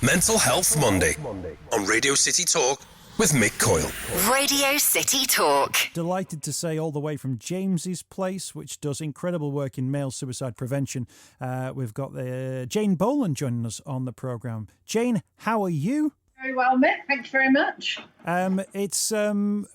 Mental Health Monday on Radio City Talk with Mick Coyle. Radio City Talk. Delighted to say all the way from James's Place, which does incredible work in male suicide prevention. We've got Jane Boland joining us on the programme. Jane, how are you? Very well, Mick. Thank you very much.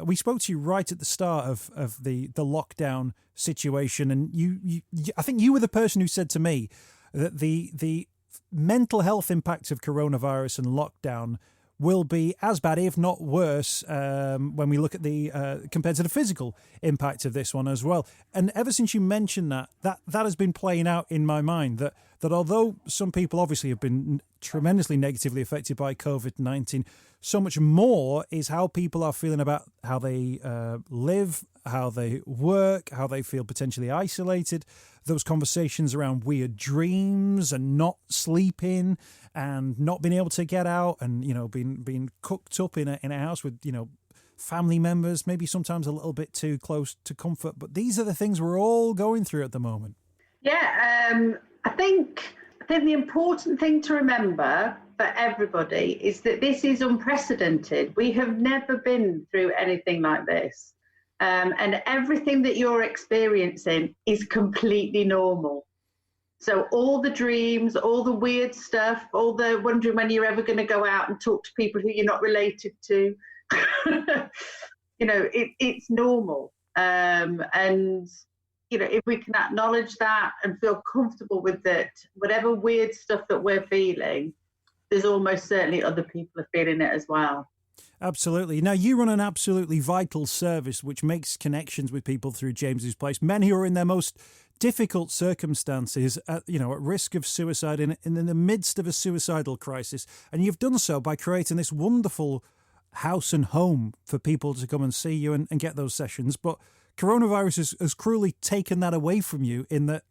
We spoke to you right at the start of the lockdown situation, and you I think you were the person who said to me that the mental health impact of coronavirus and lockdown will be as bad, if not worse, when we look at the compared to the physical impact of this one as well. And ever since you mentioned that has been playing out in my mind, that although some people obviously have been tremendously negatively affected by COVID-19, so much more is how people are feeling about how they live, how they work, how they feel potentially isolated, those conversations around weird dreams and not sleeping and not being able to get out and, being cooked up in a house with, family members, maybe sometimes a little bit too close to comfort. But these are the things we're all going through at the moment. Yeah, I think the important thing to remember for everybody is that this is unprecedented. We have never been through anything like this. And everything that you're experiencing is completely normal. So all the dreams, all the weird stuff, all the wondering when you're ever going to go out and talk to people who you're not related to, it's normal. And if we can acknowledge that and feel comfortable with it, whatever weird stuff that we're feeling, there's almost certainly other people are feeling it as well. Absolutely. Now, you run an absolutely vital service which makes connections with people through James's Place, many who are in their most difficult circumstances, at risk of suicide, in the midst of a suicidal crisis. And you've done so by creating this wonderful house and home for people to come and see you and get those sessions. But coronavirus has cruelly taken that away from you in that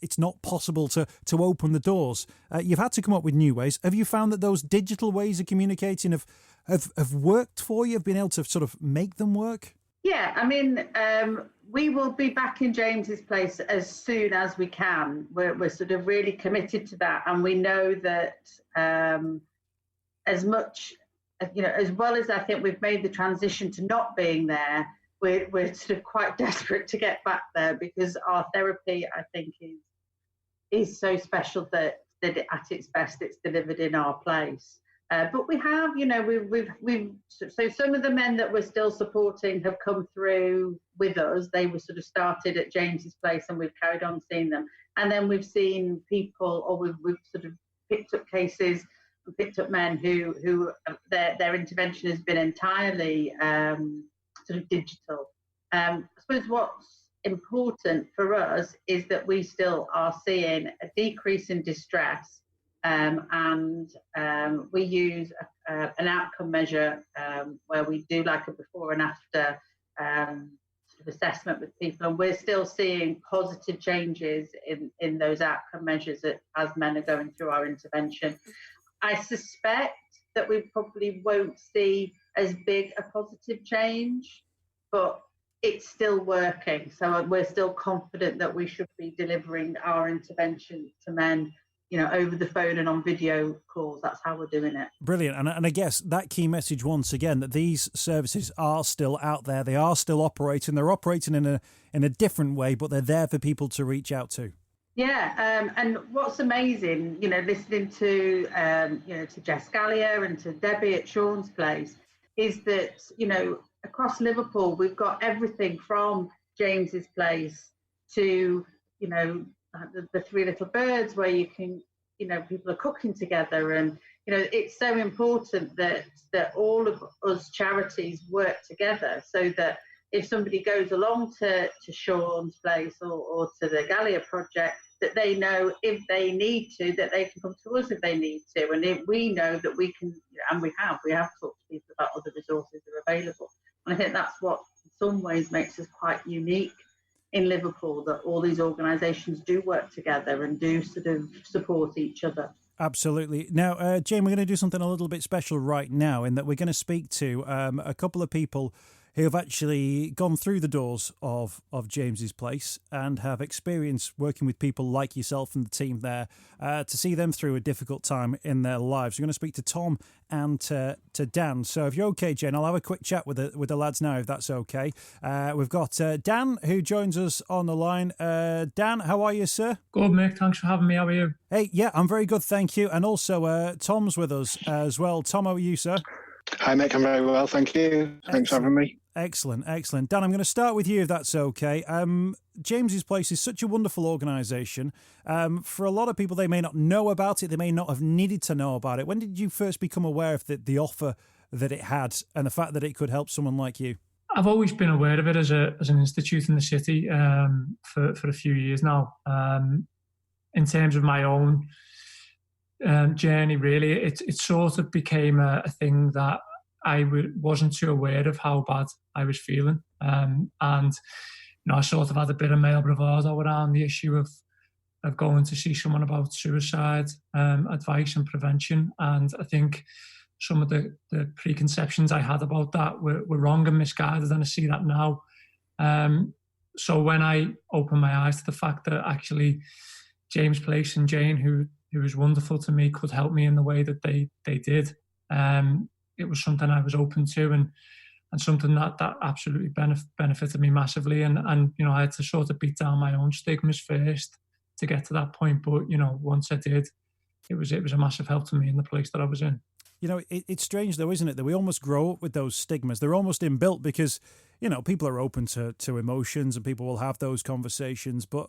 it's not possible to open the doors. You've had to come up with new ways. Have you found that those digital ways of communicating have worked for you, have been able to sort of make them work? Yeah, I mean, we will be back in James's Place as soon as we can. We're sort of really committed to that. And we know that as much, as well as I think we've made the transition to not being there, we're sort of quite desperate to get back there because our therapy, I think, is so special that at its best it's delivered in our place. But we have, so some of the men that we're still supporting have come through with us. They were sort of started at James's Place and we've carried on seeing them. And then we've seen people, or we've sort of picked up cases, picked up men who their intervention has been entirely sort of digital. I suppose what's important for us is that we still are seeing a decrease in distress. And we use an outcome measure where we do like a before and after sort of assessment with people, and we're still seeing positive changes in those outcome measures as men are going through our intervention. I suspect that we probably won't see as big a positive change, but it's still working. So we're still confident that we should be delivering our intervention to men over the phone and on video calls. That's how we're doing it. Brilliant. And I guess that key message once again, that these services are still out there. They are still operating. They're operating in a different way, but they're there for people to reach out to. Yeah. And what's amazing, listening to, to Jess Gallier and to Debbie at Sean's Place is that, across Liverpool, we've got everything from James's Place to, the Three Little Birds, where you can, people are cooking together, and it's so important that all of us charities work together, so that if somebody goes along to Sean's Place or to the Gallia project, that they know if they need to, that they can come to us if they need to, and if we know that we can, and we have talked to people about other resources that are available. And I think that's what in some ways makes us quite unique in Liverpool, that all these organisations do work together and do sort of support each other. Absolutely. Now, Jane, we're going to do something a little bit special right now, in that we're going to speak to a couple of people who have actually gone through the doors of James's place and have experience working with people like yourself and the team there to see them through a difficult time in their lives. We're going to speak to Tom and to Dan. So if you're okay, Jane, I'll have a quick chat with the lads now, if that's okay. We've got Dan, who joins us on the line. Dan, how are you, sir? Good, Mick. Thanks for having me. How are you? Hey, yeah, I'm very good, thank you. And also, Tom's with us as well. Tom, how are you, sir? Hi, Mick. I'm very well, thank you. Thanks for having me. Excellent. Dan, I'm going to start with you, if that's okay. James's Place is such a wonderful organisation. For a lot of people, they may not know about it. They may not have needed to know about it. When did you first become aware of the offer that it had and the fact that it could help someone like you? I've always been aware of it as an institute in the city for a few years now. In terms of my own journey, really, it sort of became a thing that I wasn't too aware of how bad I was feeling. And, I sort of had a bit of male bravado around the issue of going to see someone about suicide advice and prevention. And I think some of the preconceptions I had about that were wrong and misguided, and I see that now. So when I opened my eyes to the fact that actually James Place and Jane, who was wonderful to me, could help me in the way that they did, it was something I was open to and something that absolutely benefited me massively. And I had to sort of beat down my own stigmas first to get to that point. But, once I did, it was a massive help to me in the place that I was in. It's strange, though, isn't it, that we almost grow up with those stigmas. They're almost inbuilt because, people are open to emotions and people will have those conversations. But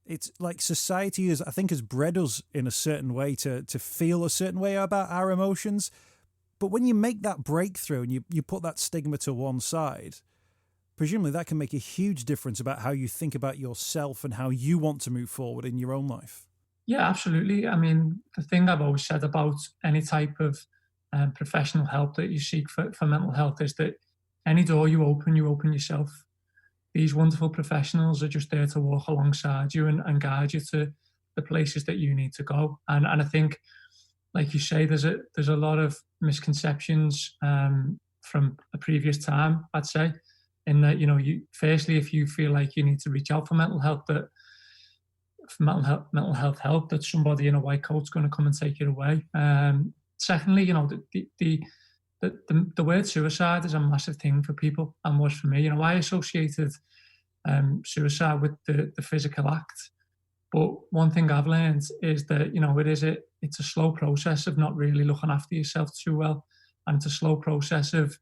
it's like society has bred us in a certain way to feel a certain way about our emotions. But when you make that breakthrough and you put that stigma to one side, presumably that can make a huge difference about how you think about yourself and how you want to move forward in your own life. Yeah, absolutely. I mean, the thing I've always said about any type of professional help that you seek for mental health is that any door you open yourself. These wonderful professionals are just there to walk alongside you and guide you to the places that you need to go. And I think, like you say, there's a lot of misconceptions from a previous time, I'd say, in that, firstly, if you feel like you need to reach out for mental health help, that somebody in a white coat's going to come and take it away. Secondly, the word suicide is a massive thing for people, and was for me. I associated suicide with the physical act. But one thing I've learned is that, it's a slow process of not really looking after yourself too well. And it's a slow process of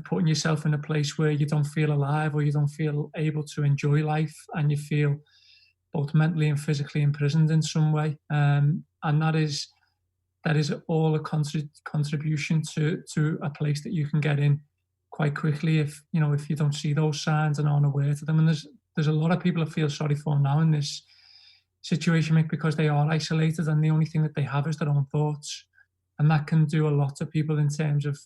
putting yourself in a place where you don't feel alive or you don't feel able to enjoy life, and you feel both mentally and physically imprisoned in some way. And that is all a contribution to a place that you can get in quite quickly if you don't see those signs and aren't aware to them. And there's a lot of people I feel sorry for now in this situation, Mick, because they are isolated and the only thing that they have is their own thoughts. And that can do a lot to people in terms of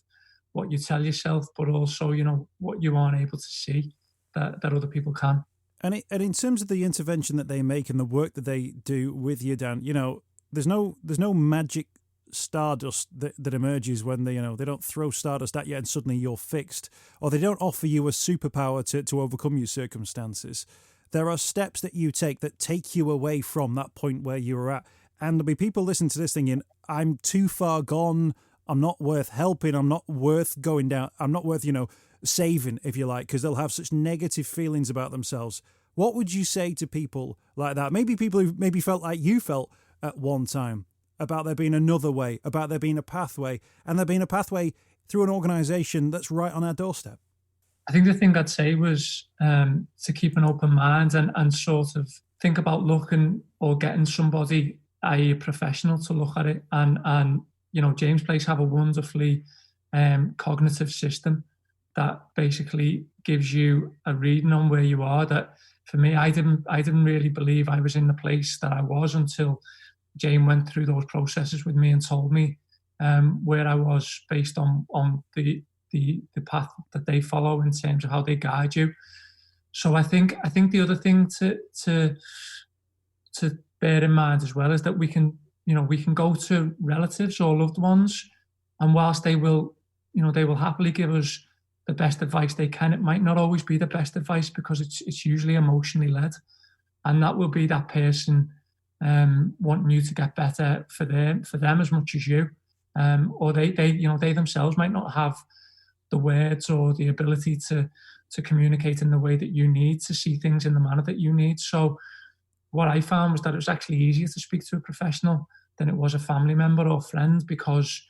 what you tell yourself, but also, what you aren't able to see that other people can. And in terms of the intervention that they make and the work that they do with you, Dan, there's no magic stardust that emerges when they don't throw stardust at you and suddenly you're fixed, or they don't offer you a superpower to overcome your circumstances. There are steps that you take that take you away from that point where you were at. And there'll be people listening to this thinking, I'm too far gone, I'm not worth helping, I'm not worth going down, I'm not worth, saving, if you like, because they'll have such negative feelings about themselves. What would you say to people like that? Maybe people who maybe felt like you felt at one time, about there being another way, about there being a pathway, and there being a pathway through an organisation that's right on our doorstep. I think the thing I'd say was to keep an open mind and sort of think about looking or getting somebody, i.e. a professional, to look at it. And James Place have a wonderfully cognitive system that basically gives you a reading on where you are. That for me, I didn't really believe I was in the place that I was until Jane went through those processes with me and told me where I was based on the path that they follow in terms of how they guide you. So I think the other thing to bear in mind as well is that we can go to relatives or loved ones, and whilst they will happily give us the best advice they can. It might not always be the best advice because it's usually emotionally led, and that will be that person wanting you to get better for them as much as you, or they themselves might not have the words or the ability to communicate in the way that you need, to see things in the manner that you need. So what I found was that it was actually easier to speak to a professional than it was a family member or friend, because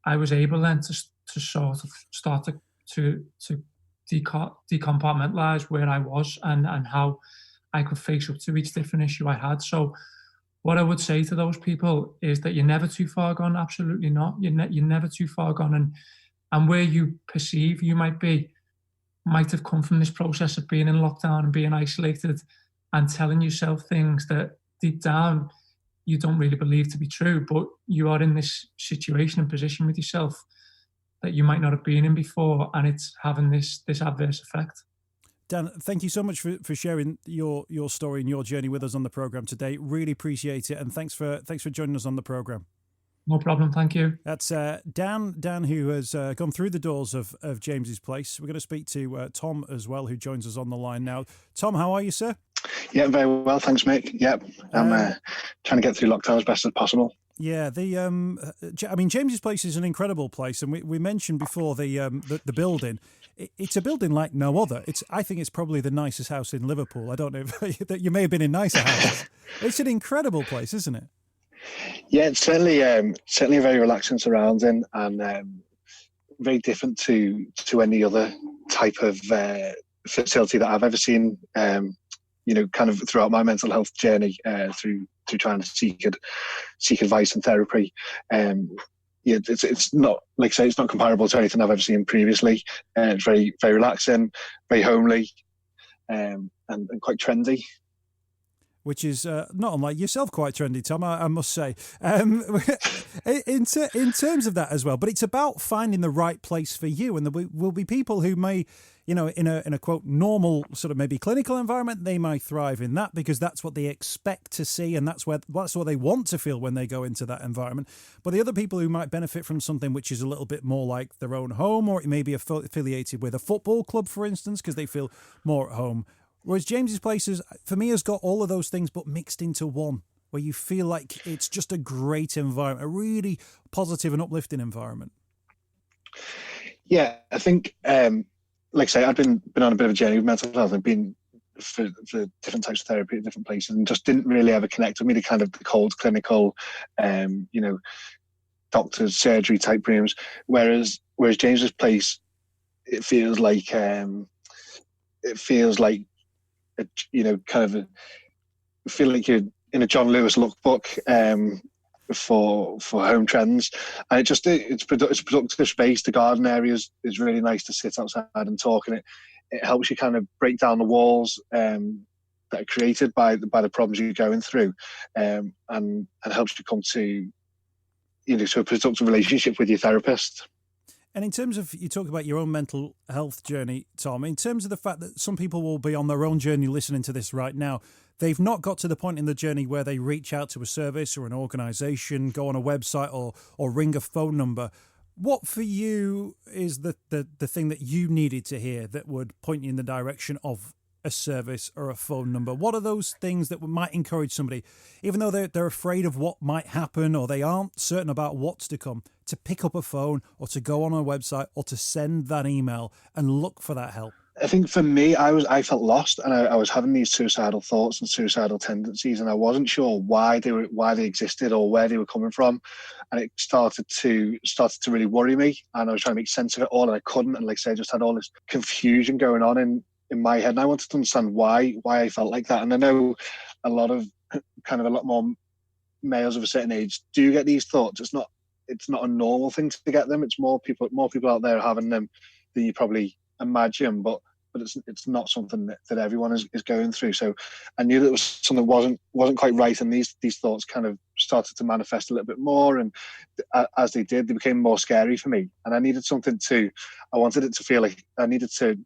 I was able then to sort of start to decompartmentalize where I was and how I could face up to each different issue I had. So what I would say to those people is that you're never too far gone. Absolutely not. You're never too far gone. And where you perceive you might have come from this process of being in lockdown and being isolated and telling yourself things that deep down you don't really believe to be true, but you are in this situation and position with yourself that you might not have been in before, and it's having this adverse effect. Dan, thank you so much for sharing your story and your journey with us on the programme today. Really appreciate it, and thanks for joining us on the programme. No problem, thank you. That's Dan, who has gone through the doors of James's Place. We're going to speak to Tom as well, who joins us on the line now. Tom, how are you, sir? Yeah, very well, thanks, Mick. Yep, I'm trying to get through lockdown as best as possible. Yeah, James's Place is an incredible place, and we mentioned before the building. It's a building like no other. I think it's probably the nicest house in Liverpool. I don't know if you may have been in nicer houses. It's an incredible place, isn't it? Yeah, it's certainly a very relaxing surrounding, and very different to any other type of facility that I've ever seen. Kind of throughout my mental health journey, through trying to seek advice and therapy. It's not, like I say, it's not comparable to anything I've ever seen previously. It's very, very relaxing, very homely, and quite trendy. Which is not unlike yourself, quite trendy, Tom, I must say. In terms of that as well, but it's about finding the right place for you, and there will be people who may, in a quote normal sort of maybe clinical environment, they might thrive in that because that's what they expect to see, and that's what they want to feel when they go into that environment. But the other people who might benefit from something which is a little bit more like their own home, or it may be affiliated with a football club, for instance, because they feel more at home. Whereas James's Place for me, has got all of those things, but mixed into one, where you feel like it's just a great environment, a really positive and uplifting environment. Yeah, I think, like I say, I've been on a bit of a journey with mental health. I've been for different types of therapy at different places, and just didn't really ever connect with me, the kind of the cold clinical, doctors, surgery type rooms. Whereas James's Place, it feels like feel like you're in a John Lewis lookbook for home trends, and it's a productive space. The garden area is really nice to sit outside and talk, and it helps you kind of break down the walls that are created by the problems you're going through, and helps you come to to a productive relationship with your therapist. And in terms of, you talk about your own mental health journey, Tom, in terms of the fact that some people will be on their own journey listening to this right now, they've not got to the point in the journey where they reach out to a service or an organisation, go on a website or ring a phone number. What for you is the thing that you needed to hear that would point you in the direction of a service or a phone number? What are those things that might encourage somebody, even though they're afraid of what might happen or they aren't certain about what's to come, to pick up a phone or to go on a website or to send that email and look for that help? I think for me, I felt lost, and I was having these suicidal thoughts and suicidal tendencies, and I wasn't sure why they existed or where they were coming from, and it started to really worry me, and I was trying to make sense of it all, and I couldn't, and like I say, I just had all this confusion going on in my head, and I wanted to understand why I felt like that. And I know a lot more males of a certain age do get these thoughts. It's not a normal thing to get them. It's more people out there having them than you probably imagine, but it's not something that everyone is going through. So I knew that it was something that wasn't quite right, and these thoughts kind of started to manifest a little bit more, and as they did, they became more scary for me, and I needed something I wanted it to feel like I needed to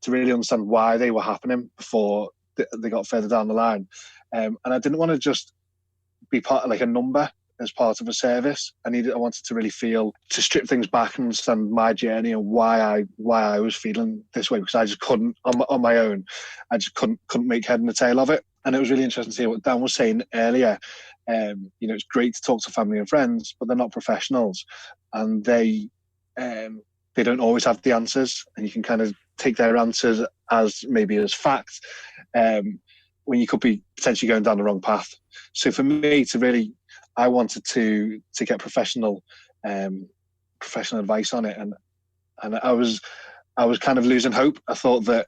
really understand why they were happening before they got further down the line, and I didn't want to just be part of like a number as part of a service. I wanted to really to strip things back and understand my journey and why I was feeling this way, because I just couldn't on my own. I just couldn't make head and the tail of it. And it was really interesting to hear what Dan was saying earlier. It's great to talk to family and friends, but they're not professionals, and they don't always have the answers, and you can kind of take their answers as fact, when you could be potentially going down the wrong path. So for me I wanted to get professional advice on it, and I was kind of losing hope. I thought that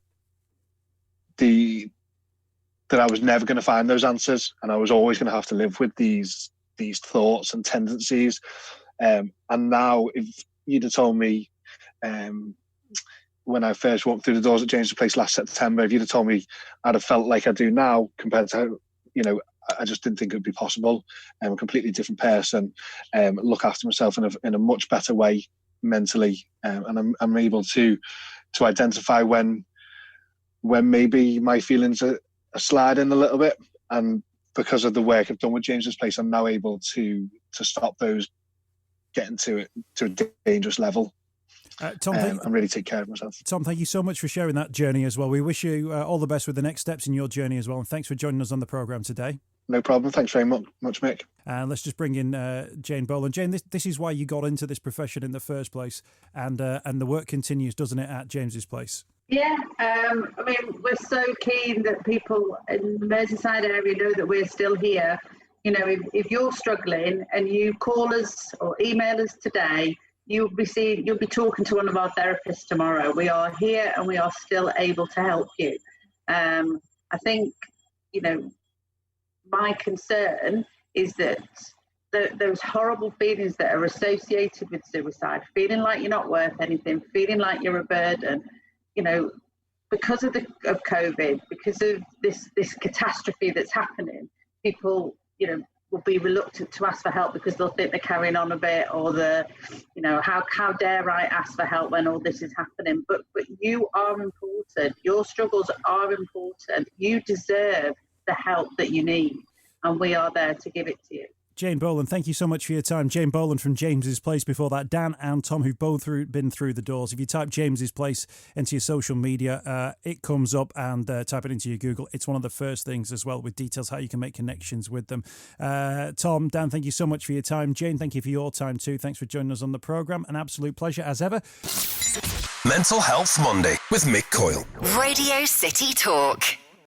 I was never going to find those answers, and I was always going to have to live with these thoughts and tendencies. And now, if you'd have told me when I first walked through the doors at James's place last September, if you'd have told me I'd have felt like I do now compared to I just didn't think it would be possible. I'm a completely different person, look after myself in a much better way mentally, and I'm able to identify when maybe my feelings are sliding a little bit. And because of the work I've done with James's place, I'm now able to stop those getting to a dangerous level. Tom, and really take care of myself. Tom, thank you so much for sharing that journey as well. We wish you all the best with the next steps in your journey as well. And thanks for joining us on the programme today. No problem. Thanks very much, Mick. Let's just bring in Jane Boland. Jane, this is why you got into this profession in the first place, and the work continues, doesn't it, at James's place? Yeah, we're so keen that people in the Merseyside area know that we're still here. If you're struggling and you call us or email us today, you'll be talking to one of our therapists tomorrow. We are here and we are still able to help you. I think, my concern is that those horrible feelings that are associated with suicide, feeling like you're not worth anything, feeling like you're a burden, because of COVID, because of this catastrophe that's happening, people, will be reluctant to ask for help because they'll think they're carrying on a bit, or how dare I ask for help when all this is happening? But you are important. Your struggles are important. You deserve the help that you need, and we are there to give it to you. Jane Boland, thank you so much for your time. Jane Boland from James's Place. Before that, Dan and Tom, who've both been through the doors. If you type James's Place into your social media, it comes up, and type it into your Google. It's one of the first things as well, with details how you can make connections with them. Tom, Dan, thank you so much for your time. Jane, thank you for your time too. Thanks for joining us on the programme. An absolute pleasure as ever. Mental Health Monday with Mick Coyle. Radio City Talk.